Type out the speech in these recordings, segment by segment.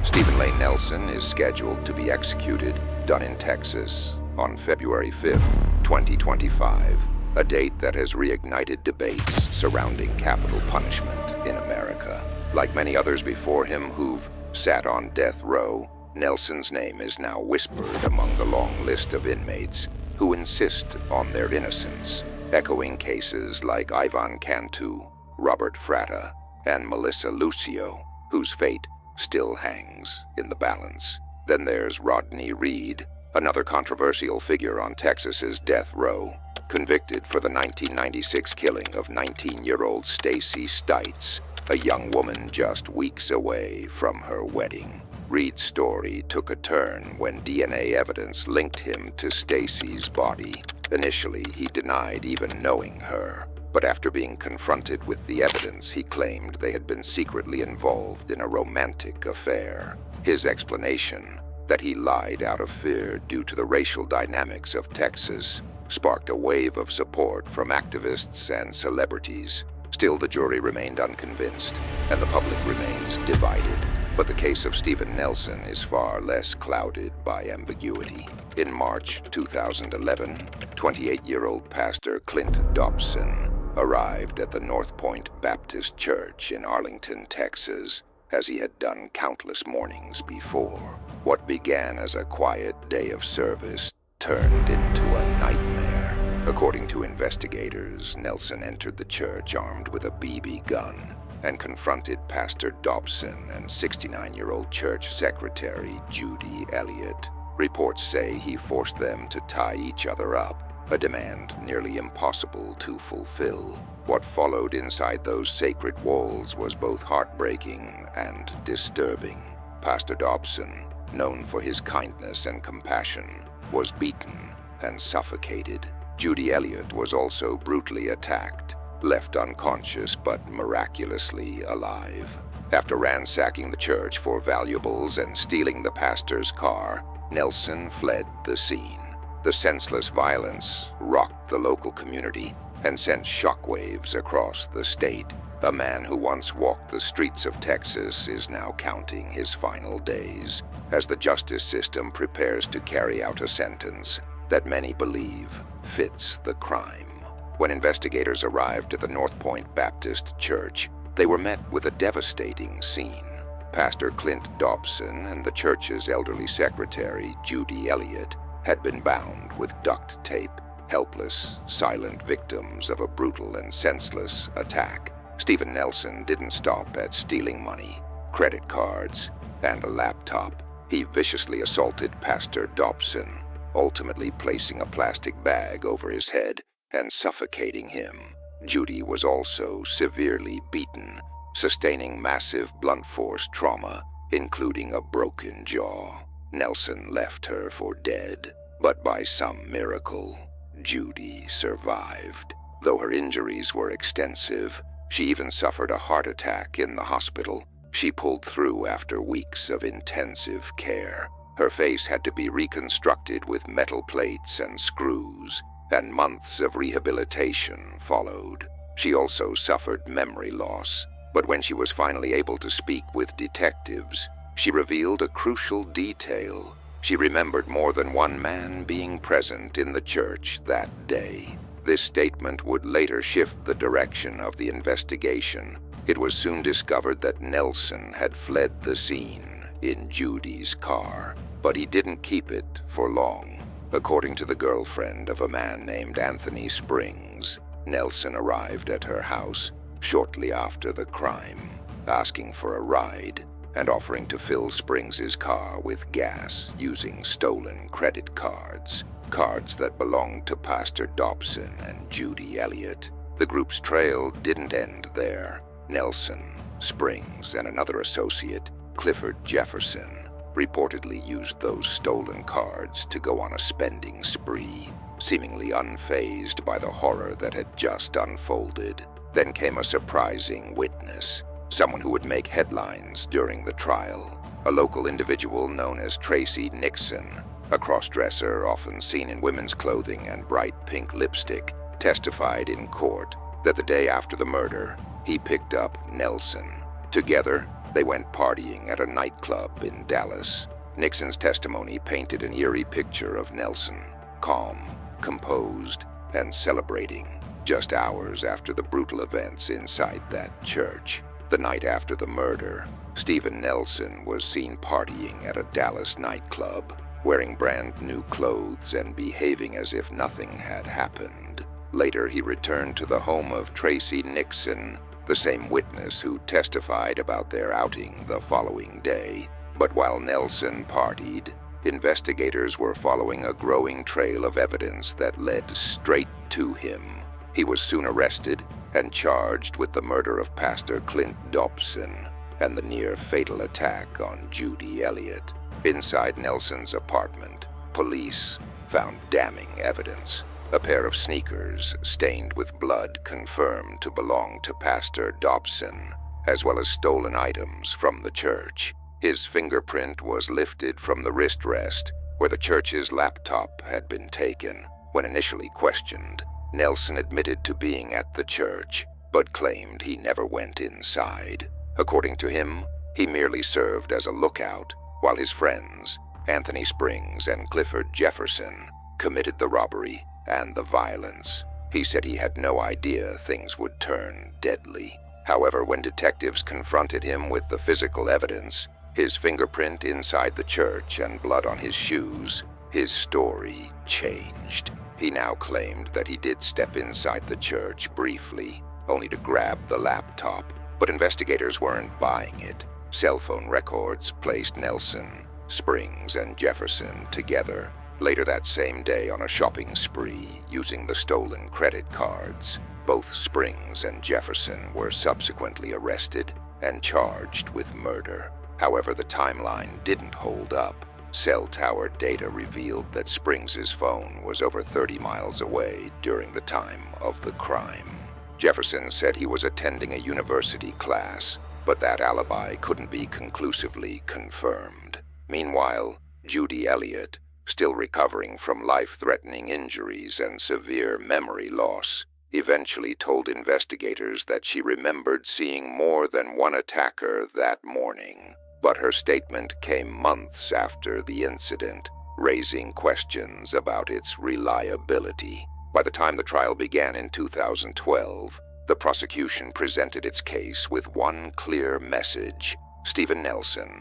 Stephen Lane Nelson is scheduled to be executed, done in Texas, on February 5th, 2025, a date that has reignited debates surrounding capital punishment in America. Like many others before him who've sat on death row, Nelson's name is now whispered among the long list of inmates who insist on their innocence, echoing cases like Ivan Cantu, Robert Fratta, and Melissa Lucio, whose fate still hangs in the balance. Then there's Rodney Reed, another controversial figure on Texas's death row, convicted for the 1996 killing of 19-year-old Stacy Stites, a young woman just weeks away from her wedding. Reed's story took a turn when DNA evidence linked him to Stacy's body. Initially, he denied even knowing her, but after being confronted with the evidence, he claimed they had been secretly involved in a romantic affair. His explanation, that he lied out of fear due to the racial dynamics of Texas, sparked a wave of support from activists and celebrities. Still, the jury remained unconvinced, and the public remains divided. But the case of Stephen Nelson is far less clouded by ambiguity. In March 2011, 28-year-old Pastor Clint Dobson arrived at the North Point Baptist Church in Arlington, Texas, as he had done countless mornings before. What began as a quiet day of service turned into a nightmare. According to investigators, Nelson entered the church armed with a BB gun and confronted Pastor Dobson and 69-year-old church secretary Judy Elliott. Reports say he forced them to tie each other up, a demand nearly impossible to fulfill. What followed inside those sacred walls was both heartbreaking and disturbing. Pastor Dobson, known for his kindness and compassion, was beaten and suffocated. Judy Elliott was also brutally attacked, left unconscious but miraculously alive. After ransacking the church for valuables and stealing the pastor's car, Nelson fled the scene. The senseless violence rocked the local community and sent shockwaves across the state. A man who once walked the streets of Texas is now counting his final days as the justice system prepares to carry out a sentence that many believe fits the crime. When investigators arrived at the North Point Baptist Church, they were met with a devastating scene. Pastor Clint Dobson and the church's elderly secretary, Judy Elliott, had been bound with duct tape, helpless, silent victims of a brutal and senseless attack. Stephen Nelson didn't stop at stealing money, credit cards, and a laptop. He viciously assaulted Pastor Dobson, ultimately placing a plastic bag over his head and suffocating him. Judy was also severely beaten, sustaining massive blunt force trauma, including a broken jaw. Nelson left her for dead, but by some miracle, Judy survived. Though her injuries were extensive, she even suffered a heart attack in the hospital. She pulled through after weeks of intensive care. Her face had to be reconstructed with metal plates and screws, and months of rehabilitation followed. She also suffered memory loss, but when she was finally able to speak with detectives, she revealed a crucial detail. She remembered more than one man being present in the church that day. This statement would later shift the direction of the investigation. It was soon discovered that Nelson had fled the scene in Judy's car, but he didn't keep it for long. According to the girlfriend of a man named Anthony Springs, Nelson arrived at her house shortly after the crime, asking for a ride and offering to fill Springs's car with gas using stolen credit cards that belonged to Pastor Dobson and Judy Elliott. The group's trail didn't end there. Nelson, Springs, and another associate, Clifford Jefferson, reportedly used those stolen cards to go on a spending spree, seemingly unfazed by the horror that had just unfolded. Then came a surprising witness, someone who would make headlines during the trial. A local individual known as Tracy Nixon, a cross-dresser often seen in women's clothing and bright pink lipstick, testified in court that the day after the murder, he picked up Nelson. Together, They went partying at a nightclub in Dallas. Nixon's testimony painted an eerie picture of Nelson, calm, composed, and celebrating, just hours after the brutal events inside that church. The night after the murder, Stephen Nelson was seen partying at a Dallas nightclub, wearing brand new clothes and behaving as if nothing had happened. Later, he returned to the home of Tracy Nixon, the same witness who testified about their outing the following day. But while Nelson partied, investigators were following a growing trail of evidence that led straight to him. He was soon arrested and charged with the murder of Pastor Clint Dobson and the near-fatal attack on Judy Elliott. Inside Nelson's apartment, police found damning evidence. A pair of sneakers stained with blood confirmed to belong to Pastor Dobson, as well as stolen items from the church. His fingerprint was lifted from the wrist rest where the church's laptop had been taken. When initially questioned, Nelson admitted to being at the church, but claimed he never went inside. According to him, he merely served as a lookout while his friends, Anthony Springs and Clifford Jefferson, committed the robbery and the violence. He said he had no idea things would turn deadly. However, when detectives confronted him with the physical evidence, his fingerprint inside the church and blood on his shoes, his story changed. He now claimed that he did step inside the church briefly, only to grab the laptop, but investigators weren't buying it. Cell phone records placed Nelson, Springs, and Jefferson together later that same day on a shopping spree using the stolen credit cards. Both Springs and Jefferson were subsequently arrested and charged with murder. However, the timeline didn't hold up. Cell tower data revealed that Springs's phone was over 30 miles away during the time of the crime. Jefferson said he was attending a university class, but that alibi couldn't be conclusively confirmed. Meanwhile, Judy Elliott, still recovering from life-threatening injuries and severe memory loss, eventually told investigators that she remembered seeing more than one attacker that morning. But her statement came months after the incident, raising questions about its reliability. By the time the trial began in 2012, the prosecution presented its case with one clear message: Stephen Nelson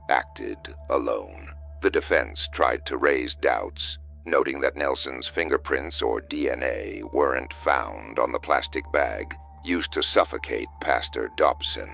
acted alone. The defense tried to raise doubts, noting that Nelson's fingerprints or DNA weren't found on the plastic bag used to suffocate Pastor Dobson.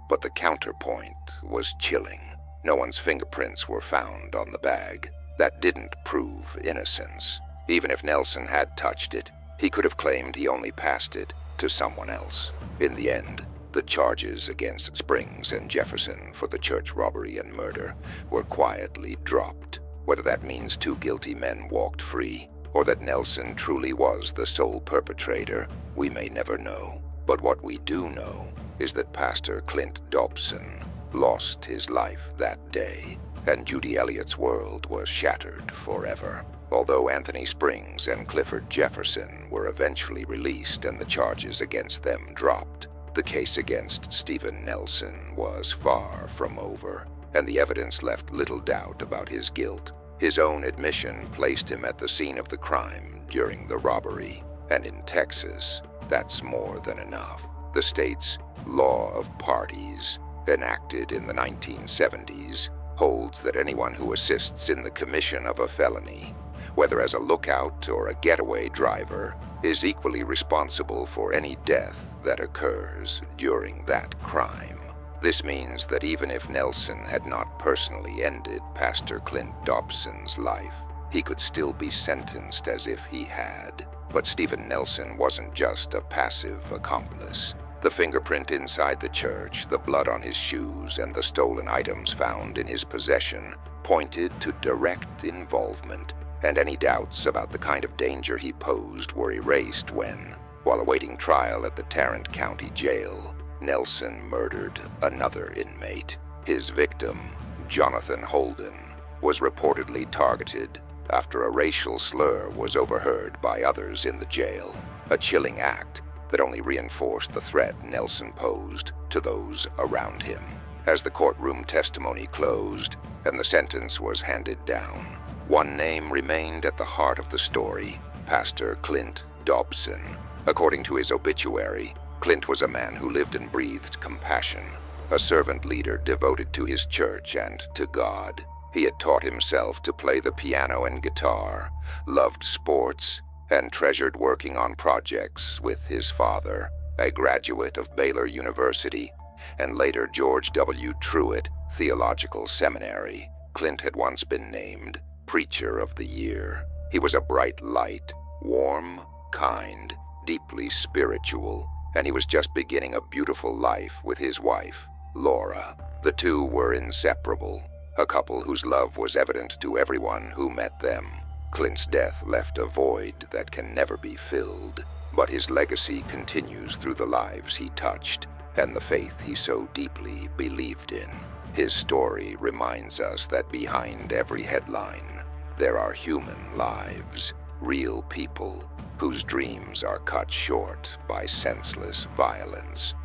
But the counterpoint was chilling. No one's fingerprints were found on the bag. That didn't prove innocence. Even if Nelson had touched it, he could have claimed he only passed it to someone else. In the end, the charges against Springs and Jefferson for the church robbery and murder were quietly dropped. Whether that means two guilty men walked free, or that Nelson truly was the sole perpetrator, we may never know. But what we do know is that Pastor Clint Dobson lost his life that day, and Judy Elliott's world was shattered forever. Although Anthony Springs and Clifford Jefferson were eventually released and the charges against them dropped, the case against Stephen Nelson was far from over, and the evidence left little doubt about his guilt. His own admission placed him at the scene of the crime during the robbery, and in Texas, that's more than enough. The state's law of parties, enacted in the 1970s, holds that anyone who assists in the commission of a felony, whether as a lookout or a getaway driver, is equally responsible for any death that occurs during that crime. This means that even if Nelson had not personally ended Pastor Clint Dobson's life, he could still be sentenced as if he had. But Stephen Nelson wasn't just a passive accomplice. The fingerprint inside the church, the blood on his shoes, and the stolen items found in his possession pointed to direct involvement, and any doubts about the kind of danger he posed were erased when, while awaiting trial at the Tarrant County Jail, Nelson murdered another inmate. His victim, Jonathan Holden, was reportedly targeted after a racial slur was overheard by others in the jail, a chilling act that only reinforced the threat Nelson posed to those around him. As the courtroom testimony closed and the sentence was handed down, one name remained at the heart of the story: Pastor Clint Dobson. According to his obituary, Clint was a man who lived and breathed compassion, a servant leader devoted to his church and to God. He had taught himself to play the piano and guitar, loved sports, and treasured working on projects with his father, a graduate of Baylor University, and later George W. Truett Theological Seminary. Clint had once been named Preacher of the Year. He was a bright light, warm, kind, deeply spiritual, and he was just beginning a beautiful life with his wife, Laura. The two were inseparable, a couple whose love was evident to everyone who met them. Clint's death left a void that can never be filled, but his legacy continues through the lives he touched and the faith he so deeply believed in. His story reminds us that behind every headline, there are human lives, real people whose dreams are cut short by senseless violence.